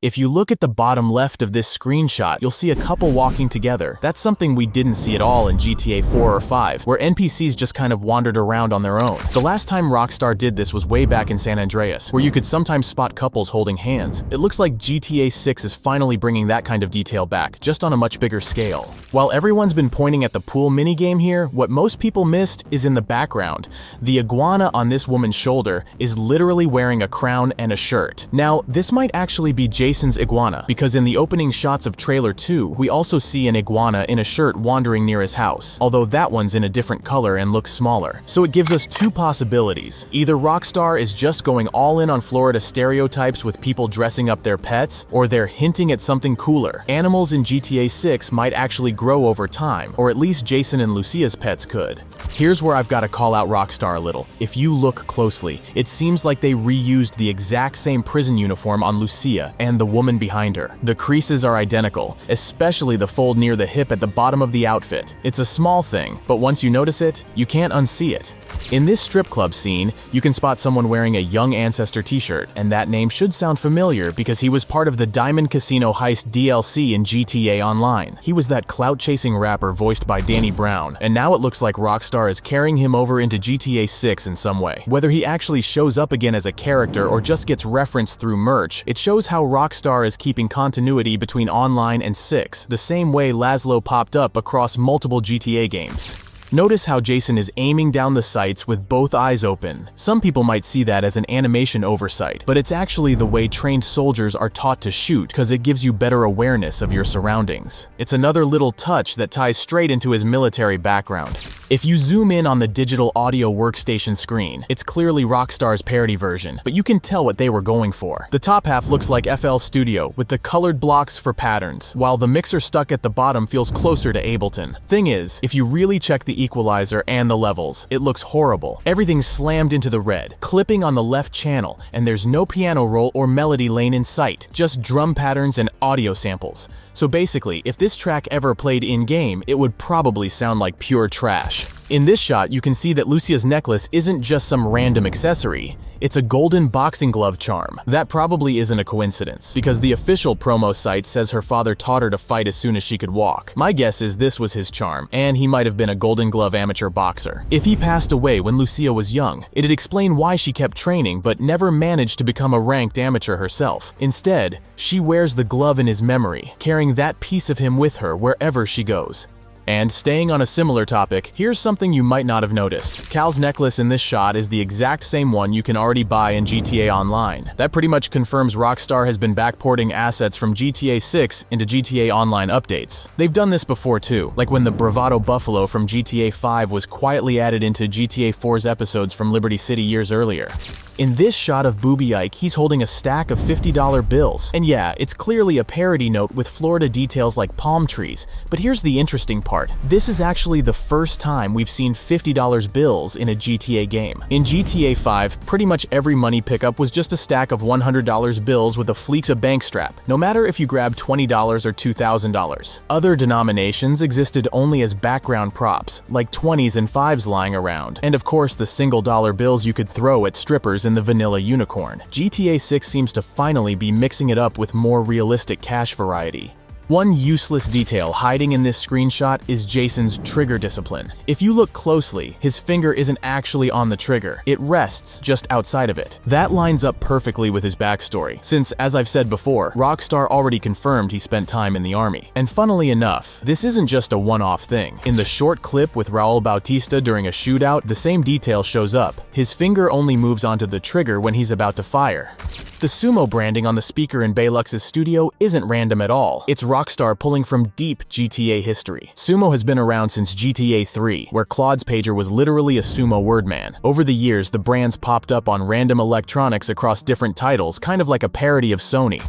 If you look at the bottom left of this screenshot, you'll see a couple walking together. That's something we didn't see at all in GTA 4 or 5, where NPCs just kind of wandered around on their own. The last time Rockstar did this was way back in San Andreas, where you could sometimes spot couples holding hands. It looks like GTA 6 is finally bringing that kind of detail back, just on a much bigger scale. While everyone's been pointing at the pool minigame here, what most people missed is in the background. The iguana on this woman's shoulder is literally wearing a crown and a shirt. Now, this might actually be Jason's iguana, because in the opening shots of Trailer 2, we also see an iguana in a shirt wandering near his house, although that one's in a different color and looks smaller. So it gives us two possibilities. Either Rockstar is just going all in on Florida stereotypes with people dressing up their pets, or they're hinting at something cooler. Animals in GTA 6 might actually grow over time, or at least Jason and Lucia's pets could. Here's where I've got to call out Rockstar a little. If you look closely, it seems like they reused the exact same prison uniform on Lucia and the woman behind her. The creases are identical, especially the fold near the hip at the bottom of the outfit. It's a small thing, but once you notice it, you can't unsee it. In this strip club scene, you can spot someone wearing a Young Ancestor t-shirt, and that name should sound familiar because he was part of the Diamond Casino Heist DLC in GTA Online. He was that clout-chasing rapper voiced by Danny Brown, and now it looks like Rockstar is carrying him over into GTA 6 in some way. Whether he actually shows up again as a character or just gets referenced through merch, it shows how Rockstar is keeping continuity between Online and 6, the same way Laszlo popped up across multiple GTA games. Notice how Jason is aiming down the sights with both eyes open. Some people might see that as an animation oversight, but it's actually the way trained soldiers are taught to shoot because it gives you better awareness of your surroundings. It's another little touch that ties straight into his military background. If you zoom in on the digital audio workstation screen, it's clearly Rockstar's parody version, but you can tell what they were going for. The top half looks like FL Studio with the colored blocks for patterns, while the mixer stuck at the bottom feels closer to Ableton. Thing is, if you really check the equalizer and the levels, it looks horrible. Everything's slammed into the red, clipping on the left channel, and there's no piano roll or melody lane in sight, just drum patterns and audio samples. So basically, if this track ever played in-game, it would probably sound like pure trash. In this shot, you can see that Lucia's necklace isn't just some random accessory. It's a golden boxing glove charm. That probably isn't a coincidence, because the official promo site says her father taught her to fight as soon as she could walk. My guess is this was his charm, and he might have been a Golden Glove amateur boxer. If he passed away when Lucia was young, it'd explain why she kept training but never managed to become a ranked amateur herself. Instead, she wears the glove in his memory, carrying that piece of him with her wherever she goes. And staying on a similar topic, here's something you might not have noticed. Cal's necklace in this shot is the exact same one you can already buy in GTA Online. That pretty much confirms Rockstar has been backporting assets from GTA 6 into GTA Online updates. They've done this before too, like when the Bravado Buffalo from GTA 5 was quietly added into GTA 4's episodes from Liberty City years earlier. In this shot of Booby Ike, he's holding a stack of $50 bills. And yeah, it's clearly a parody note with Florida details like palm trees, but here's the interesting part. This is actually the first time we've seen $50 bills in a GTA game. In GTA 5, pretty much every money pickup was just a stack of $100 bills with a Fleeca bank strap, no matter if you grabbed $20 or $2,000. Other denominations existed only as background props, like 20s and 5s lying around, and of course the single dollar bills you could throw at strippers in the vanilla unicorn. GTA 6 seems to finally be mixing it up with more realistic cash variety. One useless detail hiding in this screenshot is Jason's trigger discipline. If you look closely, his finger isn't actually on the trigger, it rests just outside of it. That lines up perfectly with his backstory, since, as I've said before, Rockstar already confirmed he spent time in the army. And funnily enough, this isn't just a one-off thing. In the short clip with Raul Bautista during a shootout, the same detail shows up. His finger only moves onto the trigger when he's about to fire. The sumo branding on the speaker in Baylux's studio isn't random at all. It's Rockstar pulling from deep GTA history. Sumo has been around since GTA 3, where Claude's pager was literally a sumo wordman. Over the years, the brands popped up on random electronics across different titles, kind of like a parody of Sony.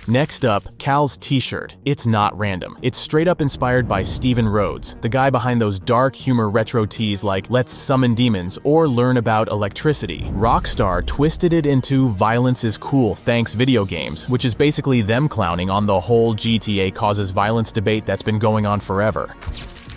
Next up, Cal's t-shirt. It's not random. It's straight up inspired by Steven Rhodes, the guy behind those dark humor retro tees like Let's Summon Demons or Learn About Electricity. Rockstar twisted it into Violence is Cool Thanks Video Games, which is basically them clowning on the whole GTA causes violence debate that's been going on forever.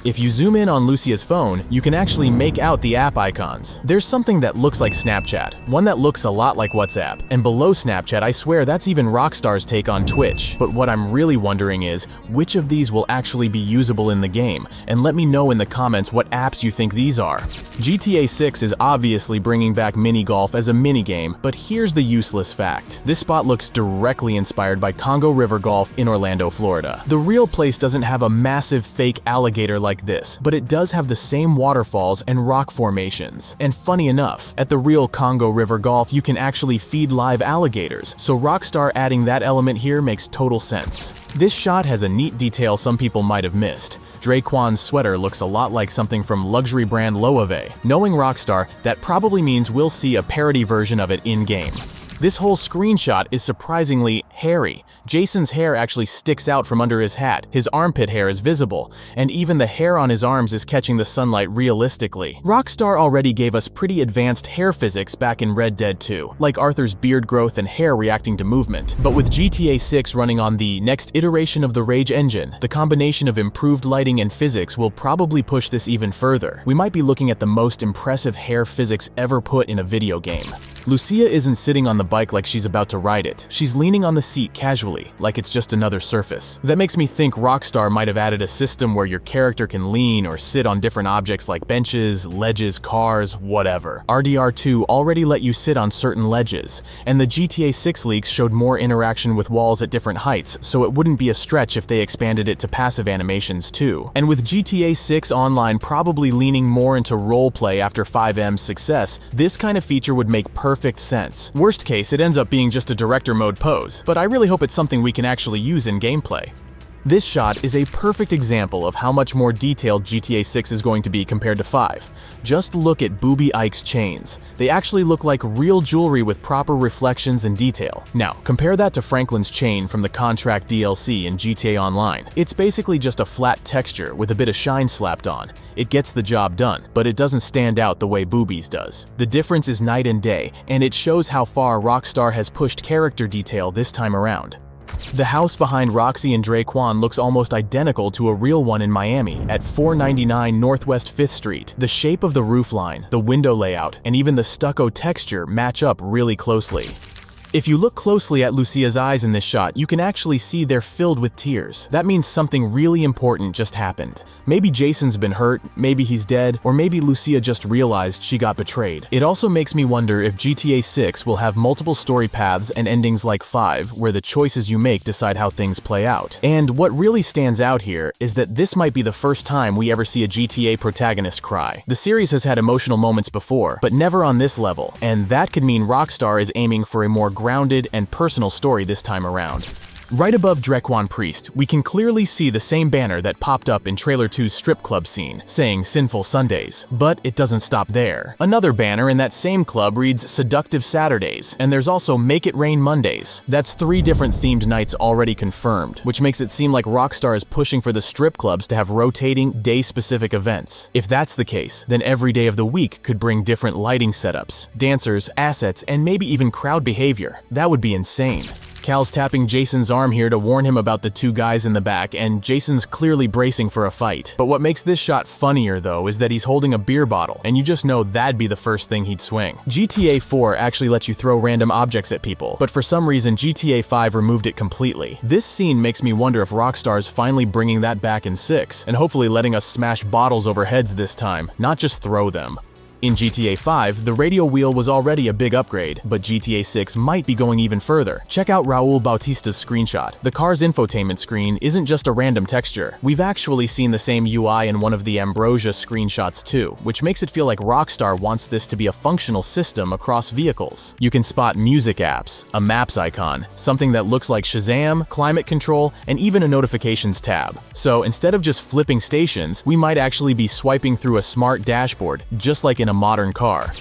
If you zoom in on Lucia's phone, you can actually make out the app icons. There's something that looks like Snapchat, one that looks a lot like WhatsApp, and below Snapchat I swear that's even Rockstar's take on Twitch. But what I'm really wondering is, which of these will actually be usable in the game? And let me know in the comments what apps you think these are. GTA 6 is obviously bringing back mini golf as a minigame, but here's the useless fact. This spot looks directly inspired by Congo River Golf in Orlando, Florida. The real place doesn't have a massive fake alligator like this, but it does have the same waterfalls and rock formations. And funny enough, at the real Congo River Golf you can actually feed live alligators, so Rockstar adding that element here makes total sense. This shot has a neat detail some people might have missed. Draquan's sweater looks a lot like something from luxury brand Loewe. Knowing Rockstar, that probably means we'll see a parody version of it in-game. This whole screenshot is surprisingly hairy. Jason's hair actually sticks out from under his hat, his armpit hair is visible, and even the hair on his arms is catching the sunlight realistically. Rockstar already gave us pretty advanced hair physics back in Red Dead 2, like Arthur's beard growth and hair reacting to movement. But with GTA 6 running on the next iteration of the Rage engine, the combination of improved lighting and physics will probably push this even further. We might be looking at the most impressive hair physics ever put in a video game. Lucia isn't sitting on the bike like she's about to ride it. She's leaning on the seat casually, like it's just another surface. That makes me think Rockstar might have added a system where your character can lean or sit on different objects like benches, ledges, cars, whatever. RDR2 already let you sit on certain ledges, and the GTA 6 leaks showed more interaction with walls at different heights, so it wouldn't be a stretch if they expanded it to passive animations too. And with GTA 6 Online probably leaning more into roleplay after 5M's success, this kind of feature would make perfect sense. Worst case, it ends up being just a director mode pose, but I really hope it's something we can actually use in gameplay. This shot is a perfect example of how much more detailed GTA 6 is going to be compared to 5. Just look at Booby Ike's chains. They actually look like real jewelry with proper reflections and detail. Now, compare that to Franklin's chain from the Contract DLC in GTA Online. It's basically just a flat texture with a bit of shine slapped on. It gets the job done, but it doesn't stand out the way Booby's does. The difference is night and day, and it shows how far Rockstar has pushed character detail this time around. The house behind Roxy and Draquan looks almost identical to a real one in Miami at 499 Northwest 5th Street. The shape of the roofline, the window layout, and even the stucco texture match up really closely. If you look closely at Lucia's eyes in this shot, you can actually see they're filled with tears. That means something really important just happened. Maybe Jason's been hurt, maybe he's dead, or maybe Lucia just realized she got betrayed. It also makes me wonder if GTA 6 will have multiple story paths and endings like 5, where the choices you make decide how things play out. And what really stands out here is that this might be the first time we ever see a GTA protagonist cry. The series has had emotional moments before, but never on this level, and that could mean Rockstar is aiming for a more grounded and personal story this time around. Right above Draquan Priest, we can clearly see the same banner that popped up in Trailer 2's strip club scene, saying Sinful Sundays. But it doesn't stop there. Another banner in that same club reads Seductive Saturdays, and there's also Make It Rain Mondays. That's 3 different themed nights already confirmed, which makes it seem like Rockstar is pushing for the strip clubs to have rotating, day-specific events. If that's the case, then every day of the week could bring different lighting setups, dancers, assets, and maybe even crowd behavior. That would be insane. Cal's tapping Jason's arm here to warn him about the 2 guys in the back, and Jason's clearly bracing for a fight. But what makes this shot funnier though is that he's holding a beer bottle, and you just know that'd be the first thing he'd swing. GTA 4 actually lets you throw random objects at people, but for some reason GTA 5 removed it completely. This scene makes me wonder if Rockstar's finally bringing that back in 6, and hopefully letting us smash bottles over heads this time, not just throw them. In GTA 5, the radio wheel was already a big upgrade, but GTA 6 might be going even further. Check out Raul Bautista's screenshot. The car's infotainment screen isn't just a random texture. We've actually seen the same UI in one of the Ambrosia screenshots too, which makes it feel like Rockstar wants this to be a functional system across vehicles. You can spot music apps, a maps icon, something that looks like Shazam, climate control, and even a notifications tab. So instead of just flipping stations, we might actually be swiping through a smart dashboard, just like in a modern car.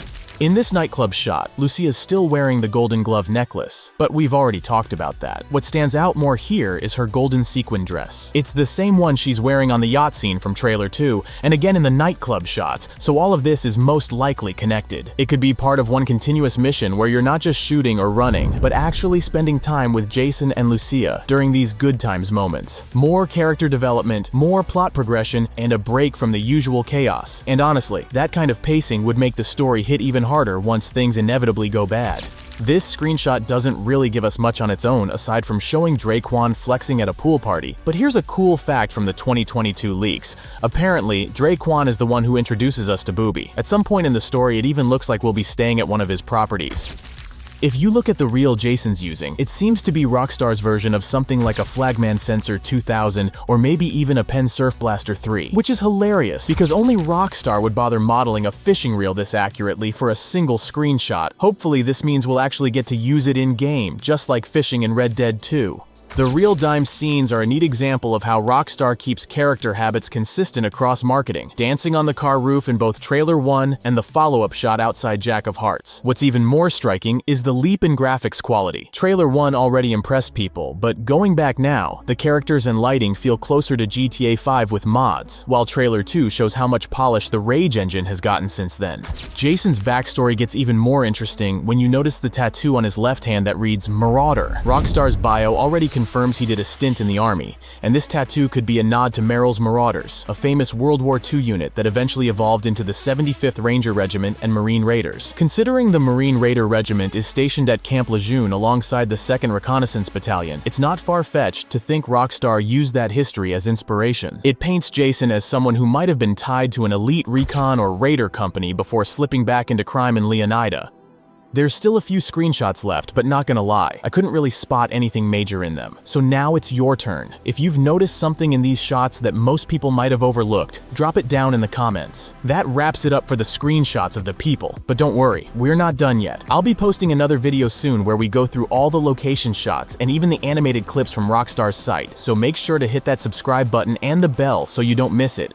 In this nightclub shot, Lucia's still wearing the golden glove necklace, but we've already talked about that. What stands out more here is her golden sequin dress. It's the same one she's wearing on the yacht scene from trailer 2, and again in the nightclub shots, so all of this is most likely connected. It could be part of one continuous mission where you're not just shooting or running, but actually spending time with Jason and Lucia during these good times moments. More character development, more plot progression, and a break from the usual chaos. And honestly, that kind of pacing would make the story hit even harder once things inevitably go bad. This screenshot doesn't really give us much on its own aside from showing Draquan flexing at a pool party, but here's a cool fact from the 2022 leaks. Apparently, Draquan is the one who introduces us to Booby. At some point in the story, it even looks like we'll be staying at one of his properties. If you look at the reel Jason's using, it seems to be Rockstar's version of something like a Flagman Sensor 2000 or maybe even a Penn Surf Blaster 3, which is hilarious because only Rockstar would bother modeling a fishing reel this accurately for a single screenshot. Hopefully this means we'll actually get to use it in-game, just like fishing in Red Dead 2. The real-time scenes are a neat example of how Rockstar keeps character habits consistent across marketing, dancing on the car roof in both Trailer 1 and the follow-up shot outside Jack of Hearts. What's even more striking is the leap in graphics quality. Trailer 1 already impressed people, but going back now, the characters and lighting feel closer to GTA 5 with mods, while Trailer 2 shows how much polish the Rage engine has gotten since then. Jason's backstory gets even more interesting when you notice the tattoo on his left hand that reads Marauder. Rockstar's bio already confirms he did a stint in the army, and this tattoo could be a nod to Merrill's Marauders, a famous World War II unit that eventually evolved into the 75th Ranger Regiment and Marine Raiders. Considering the Marine Raider Regiment is stationed at Camp Lejeune alongside the 2nd Reconnaissance Battalion, it's not far-fetched to think Rockstar used that history as inspiration. It paints Jason as someone who might have been tied to an elite recon or raider company before slipping back into crime in Leonida. There's still a few screenshots left, but not gonna lie, I couldn't really spot anything major in them. So now it's your turn. If you've noticed something in these shots that most people might have overlooked, drop it down in the comments. That wraps it up for the screenshots of the people. But don't worry, we're not done yet. I'll be posting another video soon where we go through all the location shots and even the animated clips from Rockstar's site, so make sure to hit that subscribe button and the bell so you don't miss it.